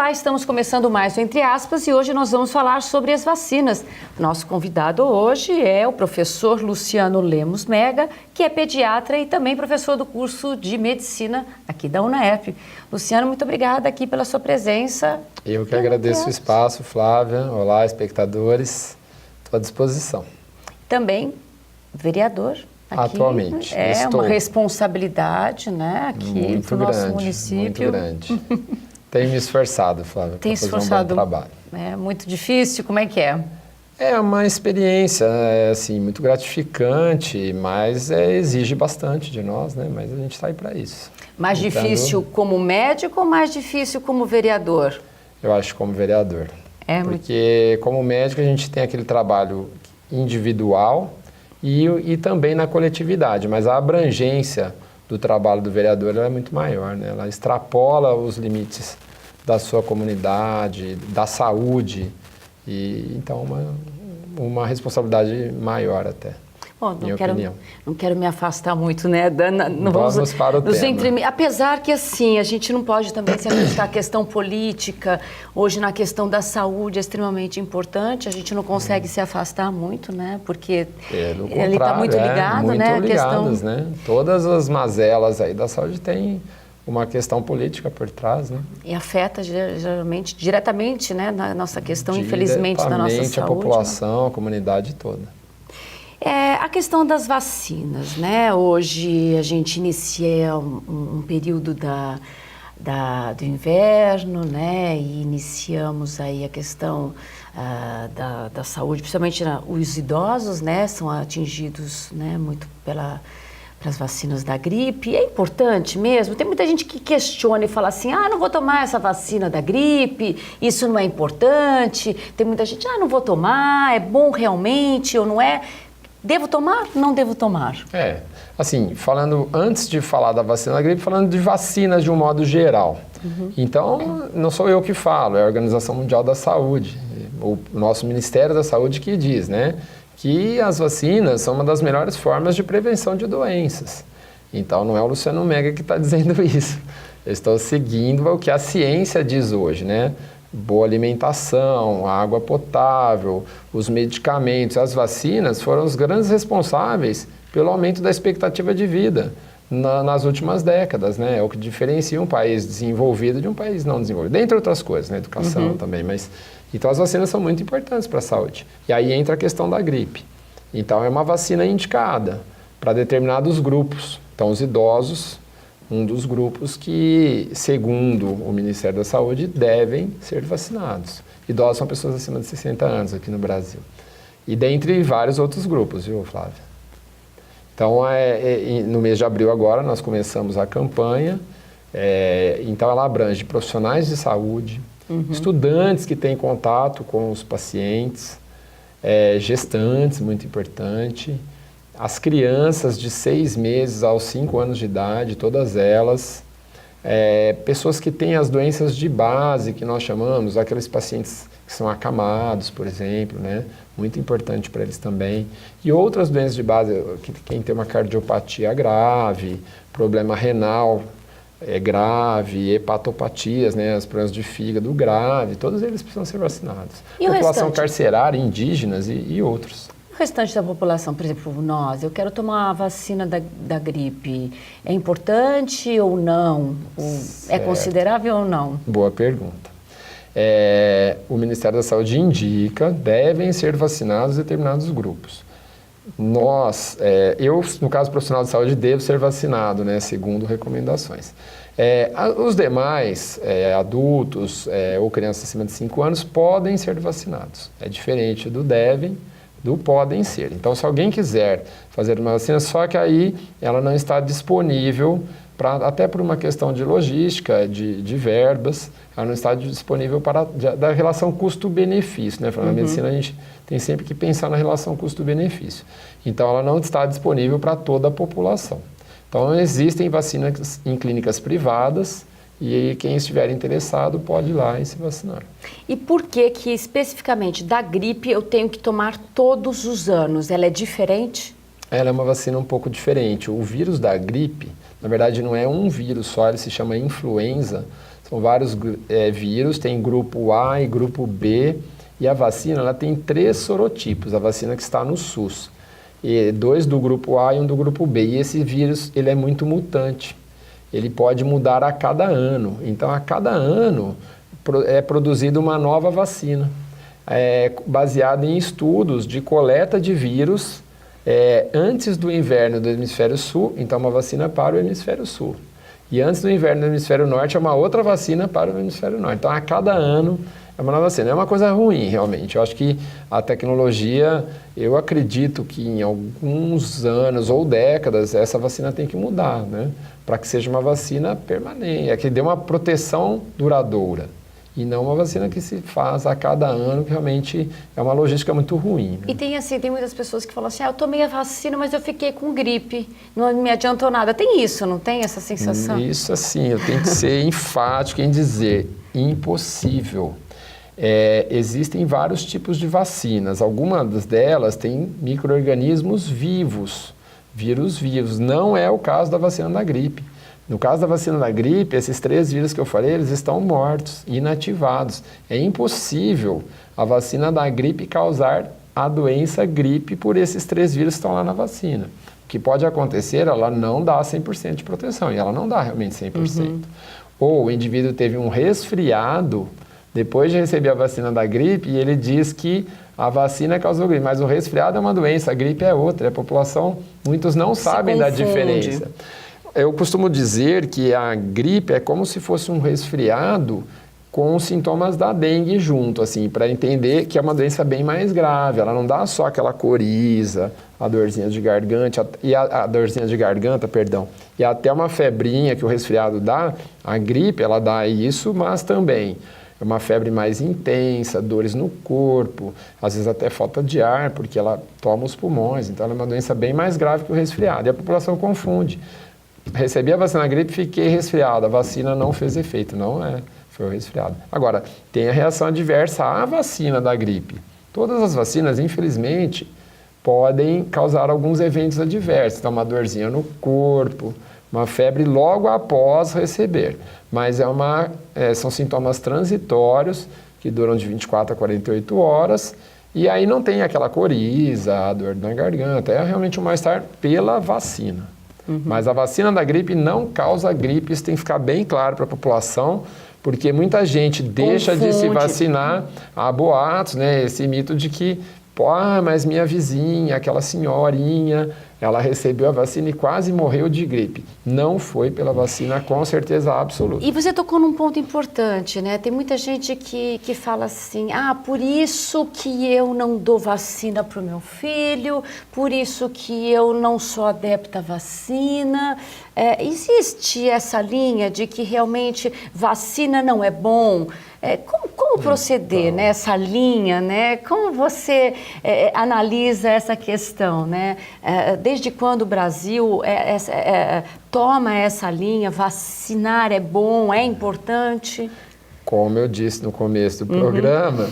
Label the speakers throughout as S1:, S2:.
S1: Olá, estamos começando mais um Entre Aspas e hoje nós vamos falar sobre as vacinas. Nosso convidado hoje é o professor Luciano Lemos Mega, que é pediatra e também professor do curso de medicina aqui da UNAERP. Luciano, muito obrigada aqui pela sua presença.
S2: Eu que agradeço o espaço, Flávia. Olá, espectadores. Estou à disposição.
S1: Também vereador. Aqui
S2: Atualmente.
S1: Uma responsabilidade, né, aqui para o nosso município.
S2: Muito grande. Tenho me esforçado, Flávia, para fazer um bom trabalho.
S1: É muito difícil, como é que é?
S2: É uma experiência, assim, muito gratificante, mas exige bastante de nós, né? Mas a gente está aí para isso.
S1: Mais difícil como médico ou mais difícil como vereador?
S2: Eu acho como vereador. Porque como médico a gente tem aquele trabalho individual e também na coletividade, mas a abrangência do trabalho do vereador é muito maior, né? Ela extrapola os limites da sua comunidade, da saúde, e então uma responsabilidade maior até.
S1: Bom, não quero me afastar muito, né?
S2: Vamos para o tema.
S1: Apesar que, assim, a gente não pode também se afastar a questão política. Hoje, na questão da saúde, é extremamente importante. A gente não consegue se afastar muito, né? porque ele está muito ligado,
S2: muito
S1: né?
S2: Ligados, né? Todas as mazelas aí da saúde têm uma questão política por trás, né?
S1: E afeta geralmente, diretamente, né? Na nossa questão, infelizmente, da nossa saúde.
S2: A população, né? A comunidade toda.
S1: A questão das vacinas, né? Hoje a gente inicia um período do inverno, né? E iniciamos aí a questão da saúde, principalmente os idosos, né? São atingidos, né? Muito pelas vacinas da gripe. É importante mesmo? Tem muita gente que questiona e fala assim, não vou tomar essa vacina da gripe, isso não é importante. Tem muita gente, não vou tomar, é bom realmente ou não é? Devo tomar? Não devo tomar?
S2: Assim, antes de falar da vacina da gripe, falando de vacinas de um modo geral. Então, não sou eu que falo, é a Organização Mundial da Saúde, o nosso Ministério da Saúde que diz, né, que as vacinas são uma das melhores formas de prevenção de doenças. Então, não é o Luciano Mega que está dizendo isso. Eu estou seguindo o que a ciência diz hoje, né? Boa alimentação, água potável, os medicamentos, as vacinas foram os grandes responsáveis pelo aumento da expectativa de vida nas últimas décadas, né? É o que diferencia um país desenvolvido de um país não desenvolvido, dentre outras coisas, né? Educação também, mas... Então as vacinas são muito importantes para a saúde. E aí entra a questão da gripe. Então é uma vacina indicada para determinados grupos. Então os idosos, um dos grupos que, segundo o Ministério da Saúde, devem ser vacinados. Idosos são pessoas acima de 60 anos aqui no Brasil. E dentre vários outros grupos, viu, Flávia? Então, no mês de abril agora, nós começamos a campanha. Então, ela abrange profissionais de saúde, estudantes que têm contato com os pacientes, gestantes, muito importante, as crianças de 6 meses aos 5 anos de idade, todas elas, pessoas que têm as doenças de base, que nós chamamos, aqueles pacientes que são acamados, por exemplo, né? Muito importante para eles também. E outras doenças de base, quem tem uma cardiopatia grave, problema renal grave, hepatopatias, né? Os problemas de fígado grave, todos eles precisam ser vacinados.
S1: E
S2: população carcerária, indígenas e outros.
S1: O restante da população, por exemplo, eu quero tomar a vacina da gripe, é importante ou não? É considerável ou não?
S2: Boa pergunta. O Ministério da Saúde indica, devem ser vacinados determinados grupos. Eu, no caso profissional de saúde, devo ser vacinado, né, segundo recomendações. Os demais, adultos ou crianças acima de 5 anos, podem ser vacinados. É diferente do podem ser. Então, se alguém quiser fazer uma vacina, só que aí ela não está disponível, até por uma questão de logística, de verbas, ela não está disponível da relação custo-benefício, né? Na medicina a gente tem sempre que pensar na relação custo-benefício. Então, ela não está disponível para toda a população. Então, existem vacinas em clínicas privadas, e aí quem estiver interessado pode ir lá e se vacinar.
S1: E por que especificamente da gripe eu tenho que tomar todos os anos? Ela é diferente?
S2: Ela é uma vacina um pouco diferente. O vírus da gripe, na verdade, não é um vírus só, ele se chama influenza, São vários vírus, tem grupo A e grupo B, e a vacina ela tem 3 sorotipos, a vacina que está no SUS. E 2 do grupo A e 1 do grupo B. E esse vírus ele é muito mutante, ele pode mudar a cada ano. Então, a cada ano é produzida uma nova vacina, baseada em estudos de coleta de vírus antes do inverno do hemisfério sul, então uma vacina para o hemisfério sul. E antes do inverno do hemisfério norte é uma outra vacina para o hemisfério norte. Então, a cada ano é uma nova vacina. É uma coisa ruim, realmente. Eu acho que a tecnologia, eu acredito que em alguns anos ou décadas, essa vacina tem que mudar, né? Para que seja uma vacina permanente, que dê uma proteção duradoura. E não uma vacina que se faz a cada ano, que realmente é uma logística muito ruim. Né?
S1: E tem muitas pessoas que falam assim, eu tomei a vacina, mas eu fiquei com gripe, não me adiantou nada. Tem isso, não tem essa sensação?
S2: Isso, assim, eu tenho que ser enfático em dizer, impossível. Existem vários tipos de vacinas, algumas delas têm micro-organismos vivos, vírus vivos. Não é o caso da vacina da gripe. No caso da vacina da gripe, esses 3 vírus que eu falei, eles estão mortos, inativados. É impossível a vacina da gripe causar a doença gripe por esses 3 vírus que estão lá na vacina. O que pode acontecer, ela não dá 100% de proteção, e ela não dá realmente 100%. Ou o indivíduo teve um resfriado depois de receber a vacina da gripe e ele diz que a vacina causou gripe, mas o resfriado é uma doença, a gripe é outra. A população, muitos não sabem da diferença. Eu costumo dizer que a gripe é como se fosse um resfriado com os sintomas da dengue junto, assim, para entender que é uma doença bem mais grave. Ela não dá só aquela coriza, a dorzinha de garganta, a dorzinha de garganta, perdão, e até uma febrinha que o resfriado dá. A gripe, ela dá isso, mas também é uma febre mais intensa, dores no corpo, às vezes até falta de ar, porque ela toma os pulmões. Então, ela é uma doença bem mais grave que o resfriado. E a população confunde. Recebi a vacina da gripe, fiquei resfriado. A vacina não fez efeito, foi o resfriado. Agora, tem a reação adversa à vacina da gripe. Todas as vacinas, infelizmente, podem causar alguns eventos adversos. Então, uma dorzinha no corpo, uma febre logo após receber. Mas são sintomas transitórios que duram de 24 a 48 horas e aí não tem aquela coriza, a dor na garganta. É realmente um mal-estar pela vacina. Mas a vacina da gripe não causa gripe, isso tem que ficar bem claro para a população, porque muita gente deixa de se vacinar. Há boatos, né? Esse mito de que, mas minha vizinha, aquela senhorinha, ela recebeu a vacina e quase morreu de gripe. Não foi pela vacina, com certeza absoluta.
S1: E você tocou num ponto importante, né? Tem muita gente que fala assim, por isso que eu não dou vacina para o meu filho, por isso que eu não sou adepta à vacina. Existe essa linha de que realmente vacina não é bom? Como proceder nessa linha, né? Como você analisa essa questão, né? Desde quando o Brasil toma essa linha, vacinar é bom, é importante?
S2: Como eu disse no começo do programa,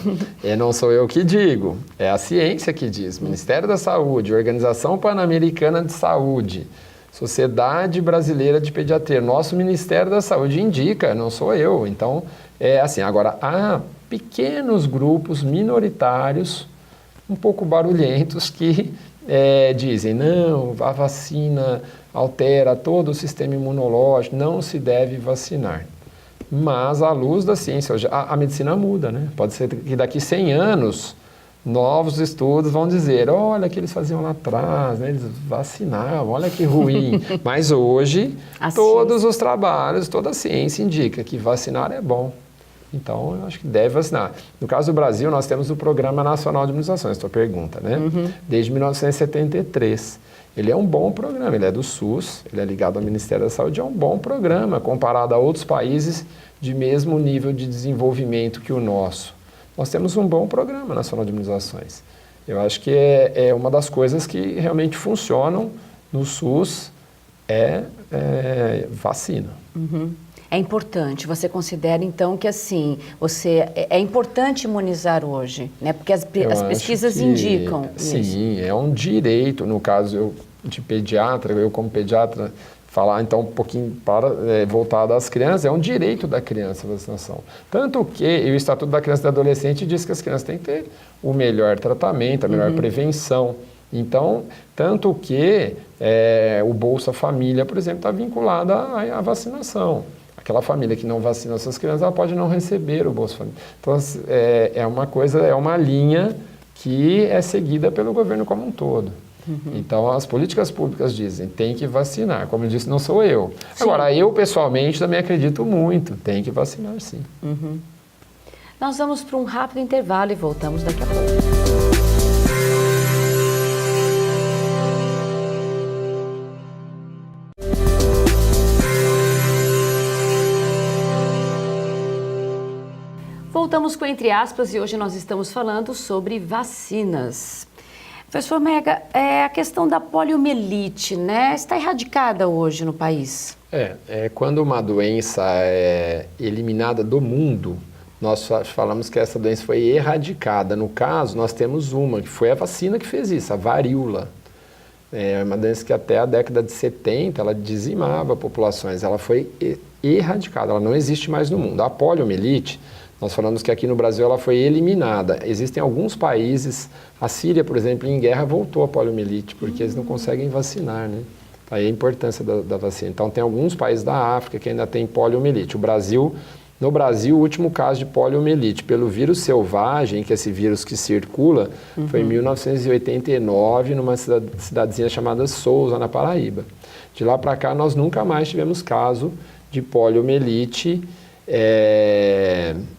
S2: não sou eu que digo, é a ciência que diz. Ministério da Saúde, Organização Pan-Americana de Saúde, Sociedade Brasileira de Pediatria, nosso Ministério da Saúde indica, não sou eu. Então, assim, agora, há pequenos grupos minoritários, um pouco barulhentos, que dizem, não, a vacina altera todo o sistema imunológico, não se deve vacinar. Mas, à luz da ciência, hoje, a medicina muda, né? Pode ser que daqui 100 anos, novos estudos vão dizer, olha o que eles faziam lá atrás, né? Eles vacinavam, olha que ruim. Mas hoje, todos os trabalhos, toda a ciência indica que vacinar é bom. Então, eu acho que deve vacinar. No caso do Brasil, nós temos o Programa Nacional de Imunizações, tua pergunta, né? Desde 1973. Ele é um bom programa, ele é do SUS, ele é ligado ao Ministério da Saúde, é um bom programa comparado a outros países de mesmo nível de desenvolvimento que o nosso. Nós temos um bom Programa Nacional de Imunizações. Eu acho que é uma das coisas que realmente funcionam no SUS, vacina.
S1: É importante, você considera então que assim, é importante imunizar hoje, né? Porque as pesquisas indicam isso.
S2: Sim, é um direito, no caso eu como pediatra, falar então um pouquinho voltado às crianças, é um direito da criança a vacinação. Tanto que o Estatuto da Criança e do Adolescente diz que as crianças têm que ter o melhor tratamento, a melhor prevenção. Então, tanto que o Bolsa Família, por exemplo, está vinculado à vacinação. Aquela família que não vacina suas crianças, ela pode não receber o Bolsa Família. Então, é uma linha que é seguida pelo governo como um todo. Então, as políticas públicas dizem, tem que vacinar. Como eu disse, não sou eu. Sim. Agora, eu pessoalmente também acredito muito, tem que vacinar sim.
S1: Nós vamos para um rápido intervalo e voltamos daqui a pouco. Voltamos com Entre Aspas e hoje nós estamos falando sobre vacinas. Professor Mega, a questão da poliomielite, né, está erradicada hoje no país?
S2: Quando uma doença é eliminada do mundo, nós falamos que essa doença foi erradicada. No caso, nós temos uma, que foi a vacina que fez isso, a varíola. É uma doença que até a década de 70, ela dizimava populações, ela foi erradicada, ela não existe mais no mundo. A poliomielite, nós falamos que aqui no Brasil ela foi eliminada. Existem alguns países, a Síria, por exemplo, em guerra voltou a poliomielite, porque eles não conseguem vacinar, né? Aí a importância da vacina. Então, tem alguns países da África que ainda tem poliomielite. No Brasil, o último caso de poliomielite pelo vírus selvagem, que é esse vírus que circula, foi em 1989, numa cidadezinha chamada Souza, na Paraíba. De lá para cá, nós nunca mais tivemos caso de poliomielite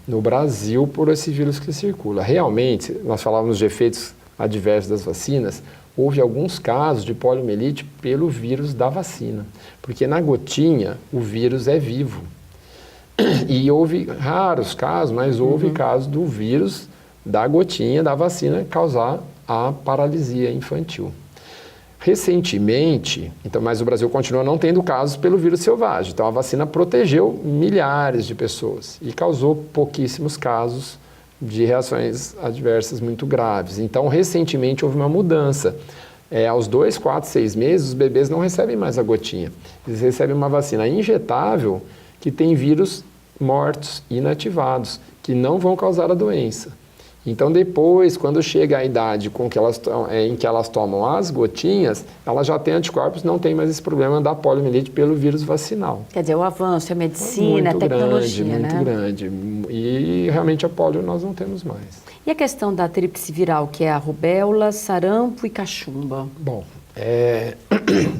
S2: no Brasil por esse vírus que circula. Realmente, nós falávamos de efeitos adversos das vacinas, houve alguns casos de poliomielite pelo vírus da vacina, porque na gotinha o vírus é vivo. E houve raros casos, mas houve casos do vírus da gotinha da vacina causar a paralisia infantil. Recentemente, mas o Brasil continua não tendo casos pelo vírus selvagem. Então, a vacina protegeu milhares de pessoas e causou pouquíssimos casos de reações adversas muito graves. Então, recentemente, houve uma mudança. Aos 2, 4, 6 meses, os bebês não recebem mais a gotinha. Eles recebem uma vacina injetável que tem vírus mortos, inativados, que não vão causar a doença. Então, depois, quando chega a idade em que elas tomam as gotinhas, elas já têm anticorpos, não tem mais esse problema da poliomielite pelo vírus vacinal.
S1: Quer dizer, o avanço, a medicina, a tecnologia,
S2: muito grande. E realmente a polio nós não temos mais.
S1: E a questão da tríplice viral, que é a rubéola, sarampo e cachumba?
S2: Bom,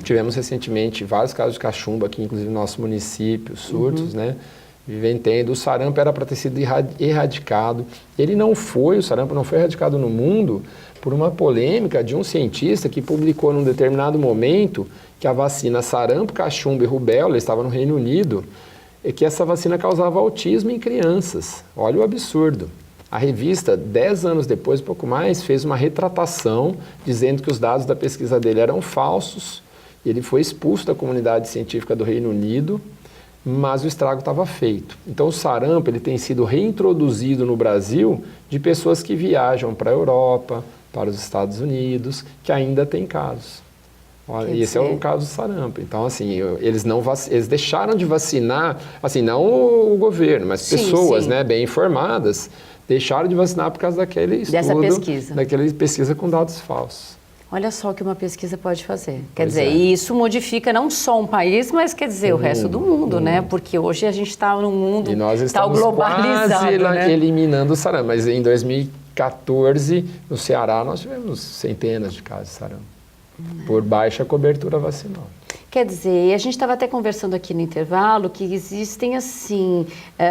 S2: tivemos recentemente vários casos de cachumba aqui, inclusive no nosso município, surtos, né? Vivem tendo. O sarampo era para ter sido erradicado. O sarampo não foi erradicado no mundo por uma polêmica de um cientista que publicou num determinado momento que a vacina sarampo, cachumba e rubéola, estava no Reino Unido, e que essa vacina causava autismo em crianças. Olha o absurdo. A revista, 10 anos depois, pouco mais, fez uma retratação dizendo que os dados da pesquisa dele eram falsos. Ele foi expulso da comunidade científica do Reino Unido, mas o estrago estava feito. Então, o sarampo ele tem sido reintroduzido no Brasil de pessoas que viajam para a Europa, para os Estados Unidos, que ainda tem casos. E esse é o caso do sarampo. Então, assim, eles deixaram de vacinar, assim, não o governo, mas pessoas, né, bem informadas, deixaram de vacinar por causa daquele estudo, daquela pesquisa com dados falsos.
S1: Olha só o que uma pesquisa pode fazer. Quer dizer, e isso modifica não só um país, mas quer dizer, o resto do mundo, né? Porque hoje a gente está num mundo
S2: e nós estamos
S1: globalizado,
S2: quase
S1: né?
S2: eliminando o sarampo. Mas em 2014, no Ceará, nós tivemos centenas de casos de sarampo, por baixa cobertura vacinal.
S1: Quer dizer, a gente estava até conversando aqui no intervalo que existem assim,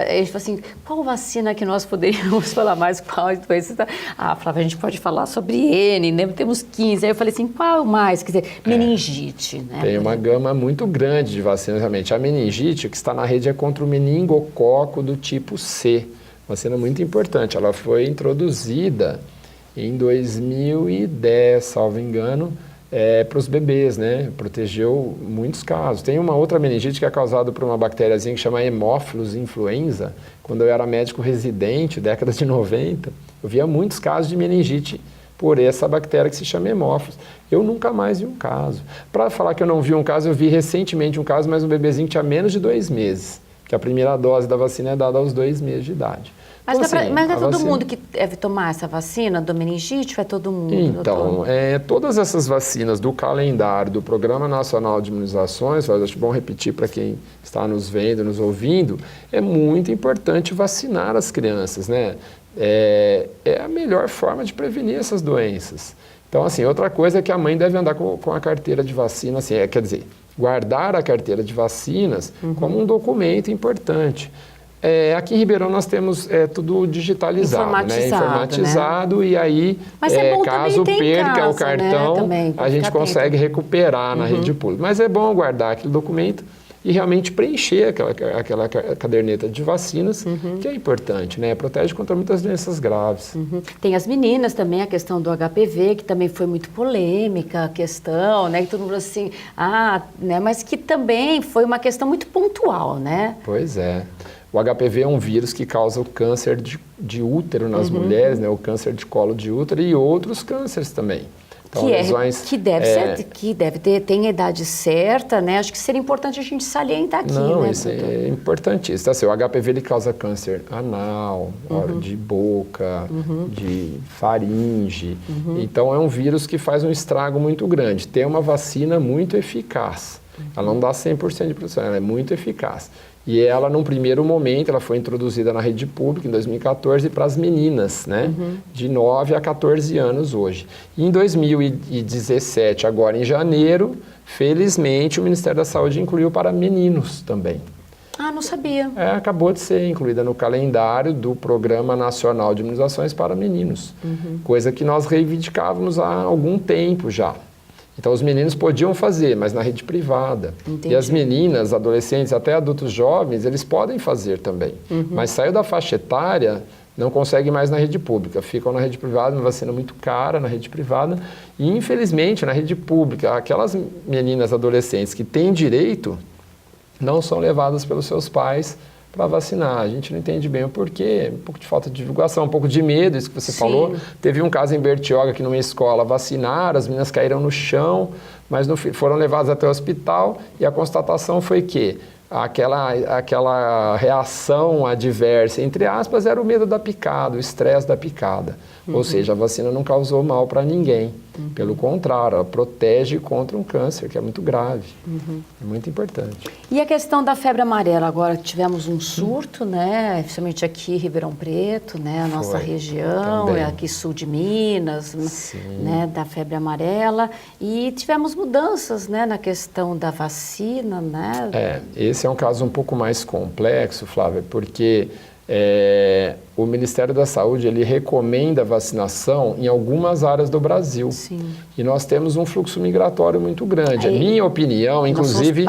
S1: ele falou assim, qual vacina que nós poderíamos falar mais, qual doença? Flávia, a gente pode falar sobre N, né? Temos 15. Aí eu falei assim, qual mais? Quer dizer, meningite, né?
S2: Tem uma gama muito grande de vacinas, realmente. A meningite, que está na rede, é contra o meningococo do tipo C. Vacina muito importante. Ela foi introduzida em 2010, salvo engano, para os bebês, né? Protegeu muitos casos. Tem uma outra meningite que é causada por uma bactériazinha que chama Haemophilus influenza. Quando eu era médico residente, década de 90, eu via muitos casos de meningite por essa bactéria que se chama hemófilos. Eu nunca mais vi um caso. Para falar que eu não vi um caso, eu vi recentemente um caso, mas um bebezinho que tinha menos de 2 meses, que a primeira dose da vacina é dada aos 2 meses de idade.
S1: Mas,
S2: então, assim,
S1: mas é todo
S2: vacina...
S1: mundo que deve tomar essa vacina do meningite ou é todo mundo?
S2: Então, todas essas vacinas do calendário do Programa Nacional de Imunizações, eu acho bom repetir para quem está nos vendo, nos ouvindo, é muito importante vacinar as crianças, né? É a melhor forma de prevenir essas doenças. Então, assim, outra coisa é que a mãe deve andar com a carteira de vacina, assim, quer dizer, guardar a carteira de vacinas como um documento importante. Aqui em Ribeirão nós temos tudo digitalizado, informatizado, né? E aí, caso perca o cartão, né? Também, a gente consegue recuperar na rede pública. Mas é bom guardar aquele documento e realmente preencher aquela caderneta de vacinas, que é importante, né? Protege contra muitas doenças graves.
S1: Tem as meninas também, a questão do HPV, que também foi muito polêmica, a questão, né? Que todo mundo assim, né? Mas que também foi uma questão muito pontual, né?
S2: Pois é. O HPV é um vírus que causa o câncer de útero nas mulheres, né? O câncer de colo de útero e outros cânceres também. Então,
S1: que deve ter, tem a idade certa, né? Acho que seria importante a gente salientar aqui,
S2: Não,
S1: né?
S2: Isso é importantíssimo. Assim, o HPV ele causa câncer anal, de boca, de faringe. Então, é um vírus que faz um estrago muito grande. Tem uma vacina muito eficaz. Ela não dá 100% de proteção, ela é muito eficaz. E ela, num primeiro momento, ela foi introduzida na rede pública em 2014 para as meninas, né? De 9 a 14 anos hoje. E em 2017, agora em janeiro, felizmente o Ministério da Saúde incluiu para meninos também.
S1: Ah, não sabia.
S2: Acabou de ser incluída no calendário do Programa Nacional de Imunizações para Meninos. Coisa que nós reivindicávamos há algum tempo já. Então, os meninos podiam fazer, mas na rede privada.
S1: Entendi.
S2: E as meninas, adolescentes, até adultos jovens, eles podem fazer também. Mas saiu da faixa etária, não consegue mais na rede pública. Ficam na rede privada, uma vacina muito cara na rede privada. E, infelizmente, na rede pública, aquelas meninas adolescentes que têm direito, não são levadas pelos seus pais para vacinar. A gente não entende bem o porquê, um pouco de falta de divulgação, um pouco de medo, isso que você falou. Teve um caso em Bertioga que numa escola vacinaram, as meninas caíram no chão, mas foram levadas até o hospital e a constatação foi que aquela reação adversa, entre aspas, era o medo da picada, o estresse da picada. Ou seja, a vacina não causou mal para ninguém. Pelo contrário, ela protege contra um câncer, que é muito grave. É muito importante.
S1: E a questão da febre amarela? Agora tivemos um surto, né? Principalmente aqui em Ribeirão Preto, né? A nossa região, aqui sul de Minas, né? Da febre amarela. E tivemos mudanças, né? Na questão da vacina, né?
S2: Esse é um caso um pouco mais complexo, Flávia, porque o Ministério da Saúde ele recomenda a vacinação em algumas áreas do Brasil. E nós temos um fluxo migratório muito grande.
S1: Aí,
S2: a minha opinião, inclusive,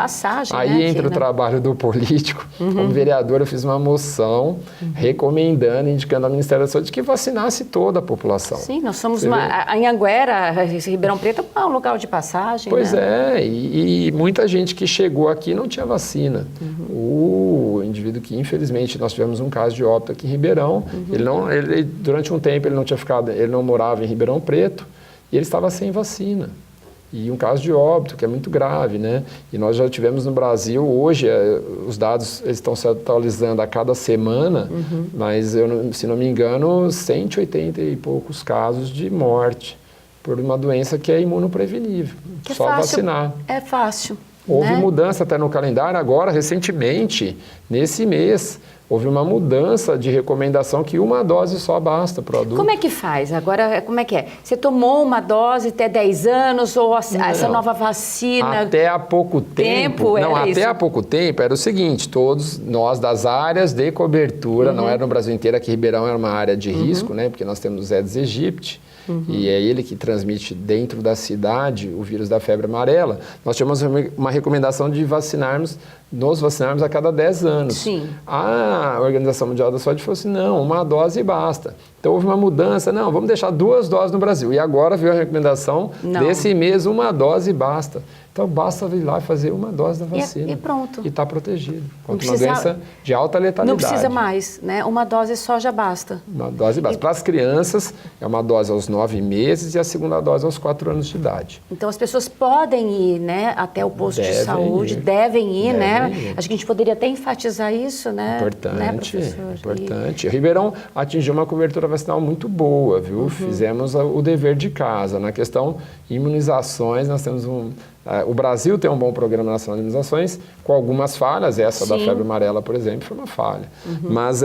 S2: aí entra o trabalho do político. Como vereador, eu fiz uma moção recomendando, indicando ao Ministério da Saúde que vacinasse toda a população.
S1: Sim, nós somos a Anhanguera, Ribeirão Preto é um local de passagem.
S2: Pois e muita gente que chegou aqui não tinha vacina. O indivíduo que, infelizmente, nós tivemos um caso de óbito aqui em Ribeirão, ele durante um tempo ele não morava em Ribeirão Preto e ele estava sem vacina. E um caso de óbito, que é muito grave, né? E nós já tivemos no Brasil, hoje, os dados estão se atualizando a cada semana, mas, se não me engano, 180 e poucos casos de morte por uma doença que é imunoprevenível. Só vacinar.
S1: É fácil.
S2: Houve mudança até no calendário agora, recentemente, nesse mês. Houve uma mudança de recomendação que uma dose só basta para o adulto.
S1: Como é que faz? Agora, como é que é? Você tomou uma dose até 10 anos ou essa nova vacina?
S2: Até há pouco tempo. Até há pouco tempo era o seguinte, todos nós das áreas de cobertura, não era no Brasil inteiro, aqui Ribeirão era uma área de risco, né? Porque nós temos o Aedes aegypti, e é ele que transmite dentro da cidade o vírus da febre amarela. Nós tínhamos uma recomendação de vacinarmos nos vacinarmos a cada 10 anos.
S1: Sim.
S2: A Organização Mundial da Saúde falou assim, não, uma dose basta. Então houve uma mudança, não, vamos deixar 2 doses no Brasil. E agora veio a recomendação desse mês, 1 dose basta. Então basta vir lá e fazer 1 dose da vacina.
S1: E pronto.
S2: E está protegido contra uma doença de alta letalidade.
S1: Não precisa mais, né? 1 dose só já basta.
S2: 1 dose basta. Para as crianças, é 1 dose aos 9 meses e a segunda dose aos 4 anos de idade.
S1: Então as pessoas podem ir, né, até o posto de saúde, devem ir, né? Acho que a gente poderia até enfatizar isso, né?
S2: Importante,
S1: né, professor?
S2: importante. Ribeirão atingiu uma cobertura vacinal muito boa, viu? Fizemos o dever de casa. Na questão imunizações, nós temos o Brasil tem um bom programa nacional de imunizações, com algumas falhas, essa da febre amarela, por exemplo, foi uma falha. Mas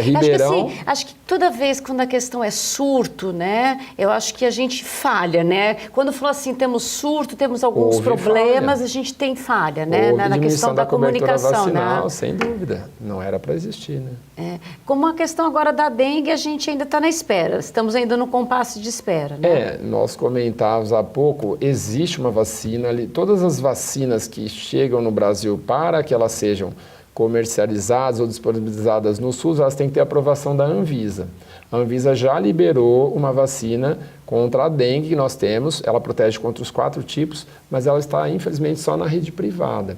S2: Ribeirão...
S1: Acho que toda vez quando a questão é surto, né, eu acho que a gente falha, né? Quando falou assim, temos surto, temos alguns problemas, falha. A gente tem falha, né? Na questão da comunicação,
S2: vacinal,
S1: né?
S2: Sem dúvida, não era para existir, né?
S1: Como a questão agora da dengue, a gente ainda está na espera, estamos ainda no compasso de espera, né?
S2: Nós comentávamos há pouco, existe uma vacina ali, todas as vacinas que chegam no Brasil para que elas sejam comercializadas ou disponibilizadas no SUS, elas têm que ter aprovação da Anvisa. A Anvisa já liberou uma vacina contra a dengue que nós temos, ela protege contra os 4 tipos, mas ela está, infelizmente, só na rede privada.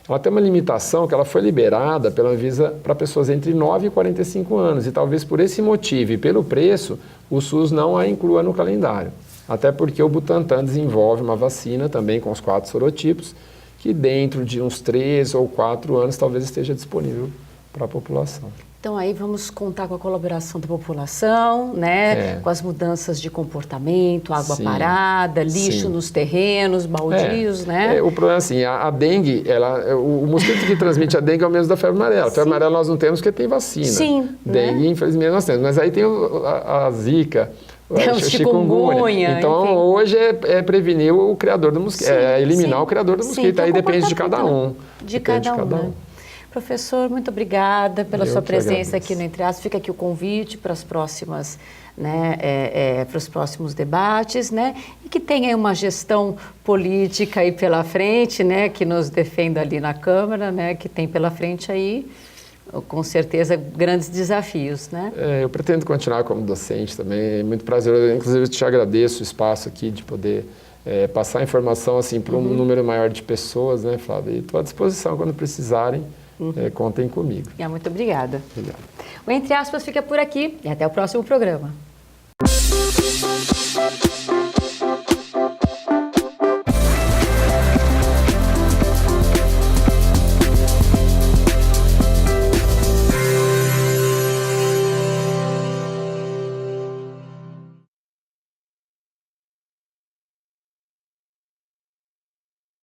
S2: Ela tem uma limitação que ela foi liberada pela Anvisa para pessoas entre 9 e 45 anos, e talvez por esse motivo e pelo preço, o SUS não a inclua no calendário. Até porque o Butantan desenvolve uma vacina também com os 4 sorotipos, que dentro de uns 3 ou 4 anos talvez esteja disponível para a população.
S1: Então aí vamos contar com a colaboração da população, né? Com as mudanças de comportamento, água parada, lixo nos terrenos, baldios, né?
S2: O problema é assim, a dengue, o mosquito que transmite a dengue é o mesmo da febre amarela. A febre amarela nós não temos porque tem vacina.
S1: Sim.
S2: Dengue, infelizmente, nós temos. Mas aí tem a zika,
S1: o chikungunya.
S2: Então, enfim. Hoje é prevenir o criador do mosquito, eliminar o criador do mosquito. Aí depende de cada um.
S1: De cada um. Professor, muito obrigada pela sua presença aqui no Entre Aspas. Fica aqui o convite para as próximas, né, para os próximos debates, né, e que tenha uma gestão política aí pela frente, né, que nos defenda ali na Câmara, né, que tem pela frente aí, com certeza, grandes desafios, né?
S2: Eu pretendo continuar como docente também, é muito prazeroso. Inclusive, eu te agradeço o espaço aqui de poder passar informação assim para um número maior de pessoas, né, Flávia? E estou à disposição quando precisarem. Contem comigo.
S1: Muito obrigada.
S2: Obrigado.
S1: O Entre Aspas fica por aqui e até o próximo programa.